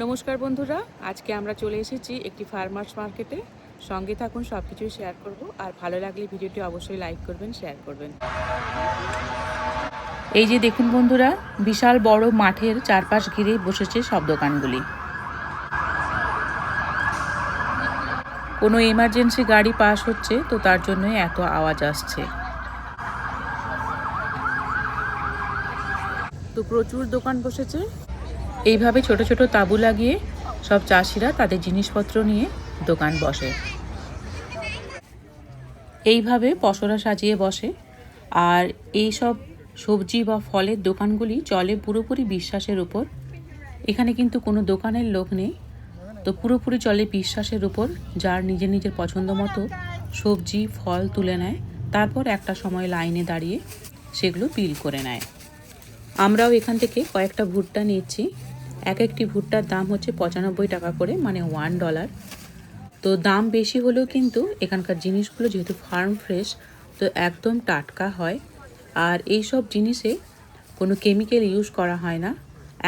নমস্কার বন্ধুরা, আজকে আমরা চলে এসেছি একটি ফার্মার্স মার্কেটে। সঙ্গে থাকুন, সব কিছুই শেয়ার করব। আর ভালো লাগলে ভিডিওটি অবশ্যই লাইক করবেন, শেয়ার করবেন। এই যে দেখুন বন্ধুরা, বিশাল বড় মাঠের চারপাশ ঘিরে বসেছে সব দোকানগুলি। কোনো এমার্জেন্সি গাড়ি পাস হচ্ছে, তো তার জন্যই এত আওয়াজ আসছে। তো প্রচুর দোকান বসেছে। এইভাবে ছোট ছোট তাঁবু লাগিয়ে সব চাষিরা তাদের জিনিসপত্র নিয়ে দোকান বসে। এইভাবে পসরা সাজিয়ে বসে। আর এই সব সবজি বা ফলের দোকানগুলি চলে পুরোপুরি বিশ্বাসের উপর। এখানে কিন্তু কোনো দোকানের লোক নেই, তো পুরোপুরি চলে বিশ্বাসের উপর। যার নিজের নিজের পছন্দ মতো সবজি ফল তুলে নেয়, তারপর একটা সময় লাইনে দাঁড়িয়ে সেগুলো বিল করে নেয়। আমরাও এখান থেকে কয়েকটা ভুট্টা নিচ্ছি। এক একটি ভুট্টার দাম হচ্ছে 95 টাকা করে, মানে $1। তো দাম বেশি হলেও কিন্তু এখানকার জিনিসগুলো যেহেতু ফার্ম ফ্রেশ, তো একদম টাটকা হয়। আর এই সব জিনিসে কোনো কেমিক্যাল ইউজ করা হয় না,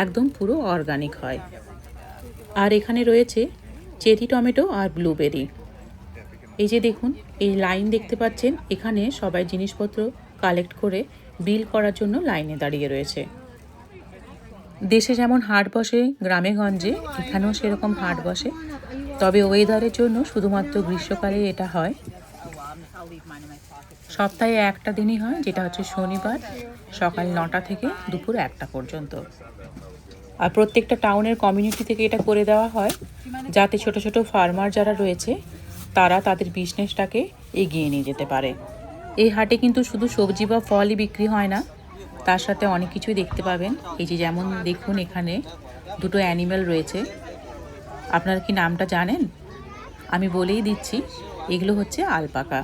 একদম পুরো অর্গানিক হয়। আর এখানে রয়েছে চেরি টমেটো আর ব্লুবেরি। এই যে দেখুন, এই লাইন দেখতে পাচ্ছেন, এখানে সবাই জিনিসপত্র কালেক্ট করে বিল করার জন্য লাইনে দাঁড়িয়ে রয়েছে। দেশে যেমন হাট বসে গ্রামে গঞ্জে, এখানেও সেরকম হাট বসে। তবে ওয়েদারের জন্য শুধুমাত্র গ্রীষ্মকালে এটা হয়। সপ্তাহে একটা দিনই হয়, যেটা হচ্ছে শনিবার, সকাল 9টা থেকে দুপুর 1টা পর্যন্ত। আর প্রত্যেকটা টাউনের কমিউনিটি থেকে এটা করে দেওয়া হয়, যাতে ছোট ছোট ফার্মার যারা রয়েছে তারা তাদের বিজনেসটাকে এগিয়ে নিয়ে যেতে পারে। এই হাটে কিন্তু শুধু সবজি বা ফলই বিক্রি হয় না, তার সাথে অনেক কিছুই দেখতে পাবেন। এই যে যেমন দেখুন, এখানে দুটো অ্যানিমেল রয়েছে। আপনারা কি নামটা জানেন? আমি বলেই দিচ্ছি, এগুলো হচ্ছে আলপাকা।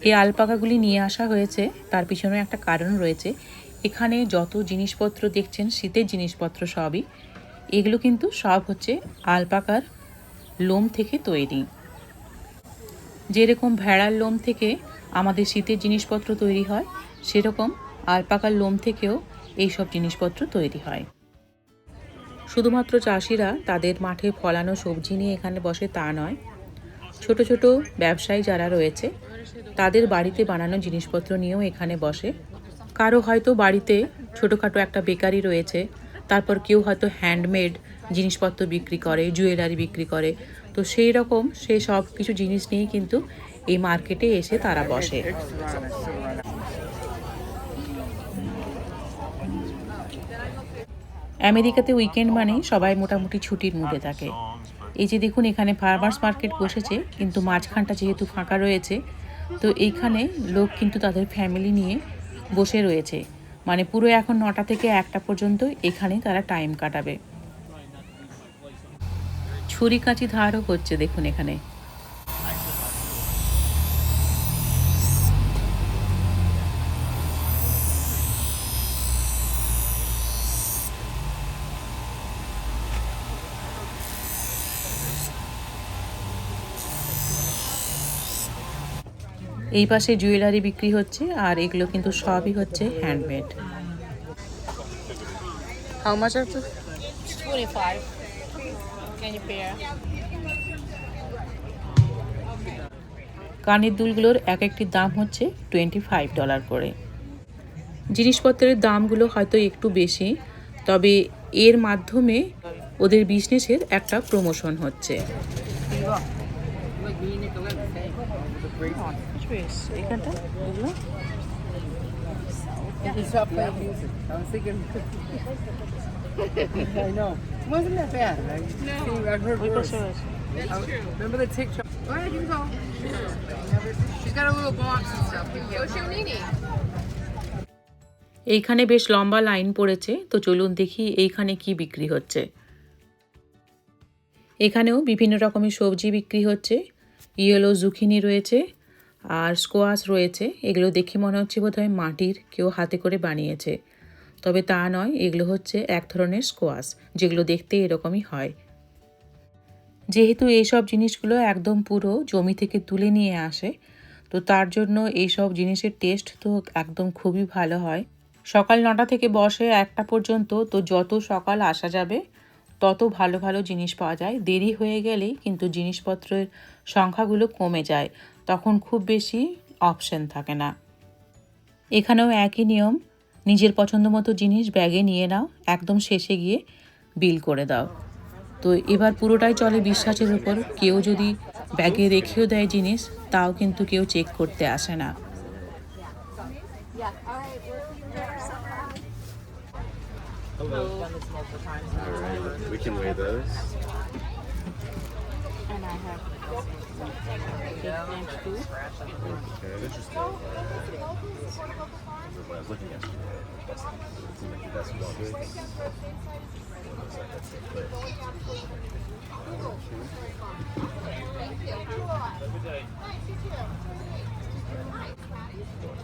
এই আলপাকাগুলি নিয়ে আসা হয়েছে, তার পিছনে একটা কারণ রয়েছে। এখানে যত জিনিসপত্র দেখছেন, শীতের জিনিসপত্র সবই, এগুলো কিন্তু সব হচ্ছে আলপাকার লোম থেকে তৈরি। যেরকম ভেড়ার লোম থেকে আমাদের শীতের জিনিসপত্র তৈরি হয়, সেরকম আলপাকার লোম থেকেও এইসব জিনিসপত্র তৈরি হয়। শুধুমাত্র চাষিরা তাদের মাঠে ফলানো সবজি নিয়ে এখানে বসে তা নয়, ছোট ছোট ব্যবসায়ী যারা রয়েছে তাদের বাড়িতে বানানো জিনিসপত্র নিয়েও এখানে বসে। কারো হয়তো বাড়িতে ছোটোখাটো একটা বেকারি রয়েছে, তারপর কেউ হয়তো হ্যান্ডমেড জিনিসপত্র বিক্রি করে, জুয়েলারি বিক্রি করে। তো সেই রকম সেই সব কিছু জিনিস নিয়েই কিন্তু এই মার্কেটে এসে তারা বসে। আমেরিকাতে উইকেন্ড মানেই সবাই মোটামুটি ছুটির মধ্যে থাকে। এই যে দেখুন, এখানে ফার্মার্স মার্কেট বসেছে, কিন্তু মাঝখানটা যেহেতু ফাঁকা রয়েছে, তো এইখানে লোক কিন্তু তাদের ফ্যামিলি নিয়ে বসে রয়েছে। মানে পুরো এখন 9টা থেকে 1টা পর্যন্ত এখানে তারা টাইম কাটাবে। ছুরি কাঁচি ধারও হচ্ছে দেখুন এখানে। এই পাশে জুয়েলারি বিক্রি হচ্ছে, আর এগুলো কিন্তু সবই হচ্ছে handmade. How much are the 25? Can you bear? কানের দুলগুলোর এক একটির দাম হচ্ছে $25 করে। জিনিসপত্রের দামগুলো হয়তো একটু বেশি, তবে এর মাধ্যমে ওদের বিজনেসের একটা প্রমোশন হচ্ছে। এখানটা It's up there music. I was thinking. I know. It wasn't that bad. I've heard worse. That's true. Remember the TikTok? Go ahead, you can go. She's got a little box and stuff. Go show Nini. এইখানে বেশ লম্বা line পড়েছে, তো চলুন দেখি এইখানে কি বিক্রি হচ্ছে। এখানেও বিভিন্ন রকমের সবজি বিক্রি হচ্ছে। ইয়েলো জুকিনি রয়েছে আর স্কোয়াশ রয়েছে। এগুলো দেখে মনে হচ্ছে বোধহয় মাটির কেউ হাতে করে বানিয়েছে, তবে তা নয়, এগুলো হচ্ছে এক ধরনের স্কোয়াশ যেগুলো দেখতে এরকমই হয়। যেহেতু এইসব জিনিসগুলো একদম পুরো জমি থেকে তুলে নিয়ে আসে, তো তার জন্য এইসব জিনিসের টেস্ট তো একদম খুবই ভালো হয়। সকাল 9টা থেকে বসে 1টা পর্যন্ত, তো যত সকাল আসা যাবে তত ভালো ভালো জিনিস পাওয়া যায়। দেরি হয়ে গেলেই কিন্তু জিনিসপত্রের সংখ্যাগুলো কমে যায়, তখন খুব বেশি অপশন থাকে না। এখানেও একই নিয়ম, নিজের পছন্দ মতো জিনিস ব্যাগে নিয়ে নাও, একদম শেষে গিয়ে বিল করে দাও। তো এবার পুরোটাই চলে বিশ্বাসের উপর। কেউ যদি ব্যাগে রেখেও দেয় জিনিস, তাও কিন্তু কেউ চেক করতে আসে না। Alright, we can weigh those. And I have 8-inch too. Okay. Interesting. What I was looking at. Seems like the best one. Looks like that's the place.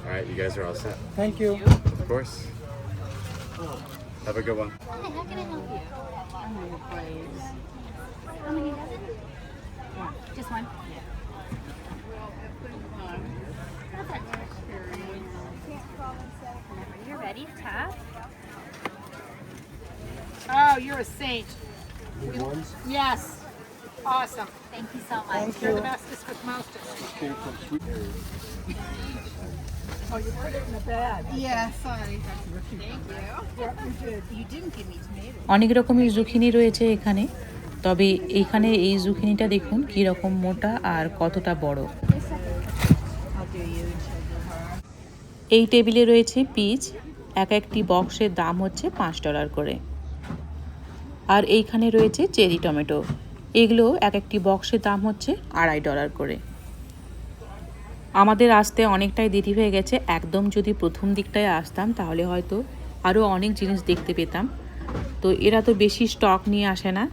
Alright, you guys are all set. Thank you. Of course. Have a good one. Hi, how can I help you? I'm gonna place. How many dozen? Just one? Whenever you're ready, tap. Oh, you're a saint. Ones. Yes. Awesome. Thank you so much. Thank You're the you. bestest with mostest. Came from Sweet. Oh, you put it in the bag. Yeah, sorry. Thank you. Yeah, you did. You didn't give me tomatoes. অনেক রকমের zucchini রয়েছে এখানে, তবে এখানে এই জুকিনিটা দেখুন কী রকম মোটা আর কতটা বড়। I'll do you and she'll do her. এই টেবিলে রয়েছে পিচ, এক একটি বক্সের দাম হচ্ছে $5 করে। আর এইখানে রয়েছে চেরি টমেটো, এগুলো এক একটি বক্সের দাম হচ্ছে $2.5 করে। আমাদের আসতে অনেকটাই দেরি হয়ে গেছে। একদম যদি প্রথম দিকটায় আসতাম তাহলে হয়তো আরও অনেক জিনিস দেখতে পেতাম। তো এরা তো বেশি স্টক নিয়ে আসে না,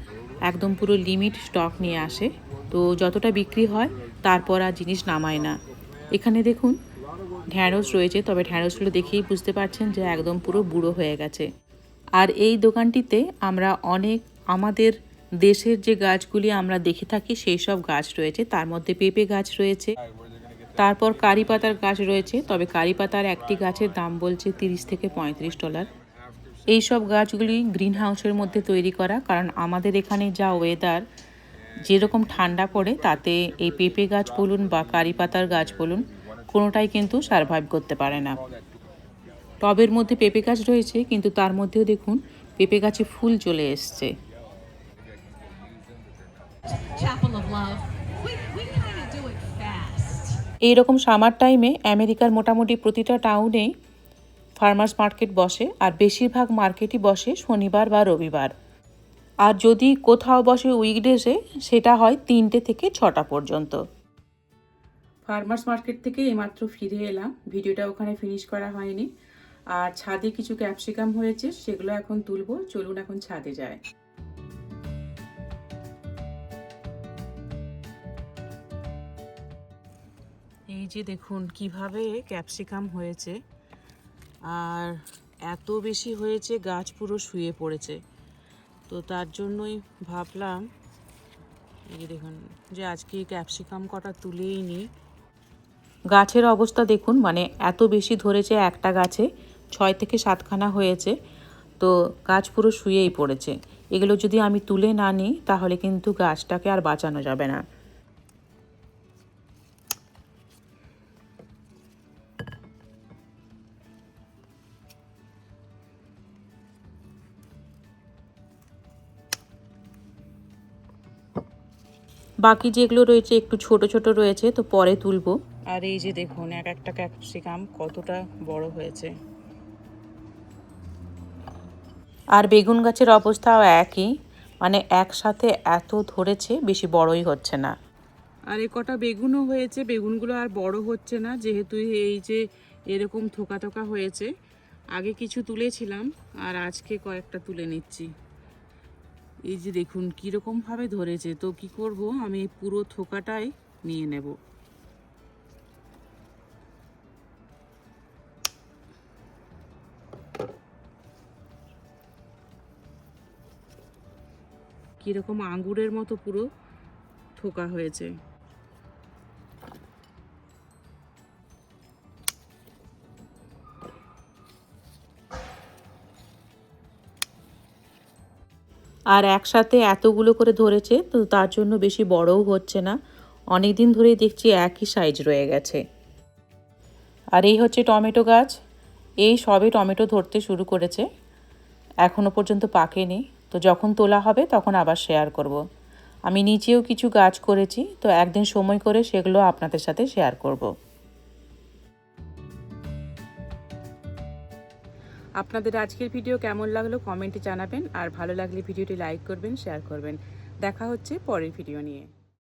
একদম পুরো লিমিট স্টক নিয়ে আসে। তো যতটা বিক্রি হয় তারপর আর জিনিস নামায় না। এখানে দেখুন ঢ্যাঁড়স রয়েছে, তবে ঢ্যাঁড়সগুলো দেখেই বুঝতে পারছেন যে একদম পুরো বুড়ো হয়ে গেছে। আর এই দোকানটিতে আমরা অনেক আমাদের দেশের যে গাছগুলি আমরা দেখে থাকি সেই সব গাছ রয়েছে। তার মধ্যে পেঁপে গাছ রয়েছে, তারপর কারি পাতার গাছ রয়েছে, তবে কারি পাতার একটি গাছের দাম বলছে $30 থেকে $35। এই সব গাছগুলি গ্রিন হাউসের মধ্যে তৈরি করা, কারণ আমাদের এখানে যা ওয়েদার, যেরকম ঠান্ডা পড়ে তাতে এই পেঁপে গাছ বলুন বা কারি পাতার গাছ বলুন, কোনোটাই কিন্তু সারভাইভ করতে পারে না। টবের মধ্যে পেঁপে গাছ রয়েছে, কিন্তু তার মধ্যেও দেখুন পেঁপে গাছে ফুল চলে এসছে। Chapel of Love. We kind of do it fast. এইরকম সামার টাইমে আমেরিকার মোটামুটি প্রতিটা টাউনেই ফার্মার্স মার্কেট বসে, আর বেশিরভাগ মার্কেটই বসে শনিবার বা রবিবার। আর যদি কোথাও বসে উইকডেজে, সেটা হয় 3টে থেকে 6টা পর্যন্ত। ফার্মার্স মার্কেট থেকে এইমাত্র ফিরে এলাম, ভিডিওটা ওখানে ফিনিশ করা হয়নি। আর ছাদে কিছু ক্যাপসিকাম হয়েছে, সেগুলো এখন তুলবো। চলুন এখন ছাদে যায়। এই যে দেখুন কিভাবে ক্যাপসিকাম হয়েছে, আর এত বেশি হয়েছে গাছ পুরো শুয়ে পড়েছে। তো তার জন্যই ভাবলাম এই যে দেখুন যে আজকে ক্যাপসিকাম কটা তুলেই নিই। গাছের অবস্থা দেখুন, মানে এত বেশি ধরেছে, একটা গাছে 6 থেকে 7খানা হয়েছে। তো গাছ পুরো শুয়েই পড়েছে। এগুলো যদি আমি তুলে না নিই তাহলে কিন্তু গাছটাকে আর বাঁচানো যাবে না। বাকি যেগুলো রয়েছে একটু ছোট ছোট রয়েছে, তো পরে তুলবো। আর এই যে দেখুন এক একটা ক্যাপসিকাম কতটা বড় হয়েছে। আর বেগুন গাছের অবস্থাও একই, মানে একসাথে এত ধরেছে, বেশি বড়ই হচ্ছে না। আর এ কটা বেগুনও হয়েছে, বেগুনগুলো আর বড় হচ্ছে না, যেহেতু এই যে এরকম থোকা থোকা হয়েছে। আগে কিছু তুলেছিলাম আর আজকে কয়েকটা তুলে নিচ্ছি। এই যে দেখুন কীরকমভাবে ধরেছে, তো কি করব, আমি এই পুরো থোকাটাই নিয়ে নেব। কীরকম আঙ্গুরের মতো পুরো থোকা হয়েছে। আর একসাথে এতগুলো করে ধরেছে, তো তার জন্য বেশি বড়ও হচ্ছে না, অনেক দিন ধরেই দেখছি একই সাইজ রয়ে গেছে। আর এই হচ্ছে টমেটো গাছ, এই সবে টমেটো ধরতে শুরু করেছে, এখনও পর্যন্ত পাকেনি। তো যখন তোলা হবে তখন আবার শেয়ার করব। আমি নিচেও কিছু গাছ করেছি, তো একদিন সময় করে সেগুলো আপনাদের সাথে শেয়ার করব। আপনাদের আজকের ভিডিও কেমন লাগলো কমেন্টে জানাবেন, আর ভালো লাগলে ভিডিওটি লাইক করবেন, শেয়ার করবেন। দেখা হচ্ছে পরের ভিডিও নিয়ে।